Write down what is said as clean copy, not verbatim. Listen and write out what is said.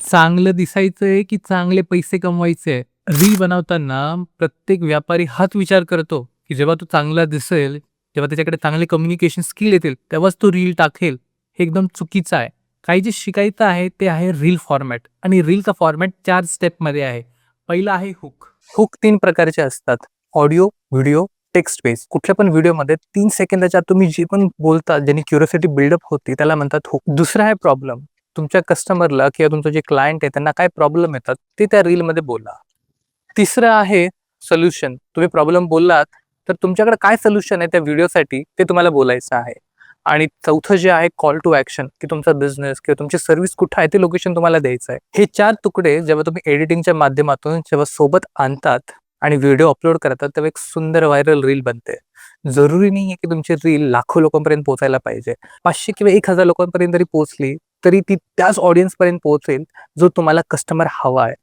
चांगलं दिसायचंय की चांगले पैसे कमवायचे? रील बनवताना प्रत्येक व्यापारी हाच विचार करतो, की जेव्हा तो चांगला दिसेल, जेव्हा त्याच्याकडे चांगले कम्युनिकेशन स्किल येतील, तेव्हाच तो रील टाकेल. हे एकदम चुकीचं आहे. काही जे शिकायचं आहे ते आहे रील फॉर्मॅट आणि रीलचा फॉर्मॅट 4 स्टेपमध्ये आहे. पहिला आहे हुक. हुक 3 प्रकारचे असतात. Audio, video, text base. कुठल्या पण व्हिडिओमध्ये 3 सेकंदाच्या आत तुम्ही जे पण बोलता, ज्याने क्युरिओसिटी बिल्डअप होते, त्याला म्हणतात हुक. दुसरा आहे प्रॉब्लेम. तुमच्या कस्टमरला किंवा तुमचं जे क्लायंट आहे त्यांना काय प्रॉब्लेम येतात ते त्या रीलमध्ये बोला. तिसरं आहे सोल्युशन. तुम्ही प्रॉब्लेम बोललात तर तुमच्याकडे काय सोल्युशन आहे त्या व्हिडिओसाठी ते तुम्हाला बोलायचं आहे. आणि चौथं जे आहे कॉल टू ॲक्शन, की तुमचा बिझनेस किंवा तुमची सर्व्हिस कुठं आहे ते लोकेशन तुम्हाला द्यायचं आहे. हे 4 तुकडे जेव्हा तुम्ही एडिटिंगच्या माध्यमातून जेव्हा सोबत आणतात आणि व्हिडिओ अपलोड करतात तेव्हा एक सुंदर व्हायरल रील बनते. जरुरी नाहीये की तुमची रील लाखो लोकांपर्यंत पोहोचायला पाहिजे. 500 किंवा 1000 लोकांपर्यंत जरी पोहोचली तरी ती त्याच ऑडियन्सपर्यंत पोहोचेल जो तुम्हाला कस्टमर हवा आहे.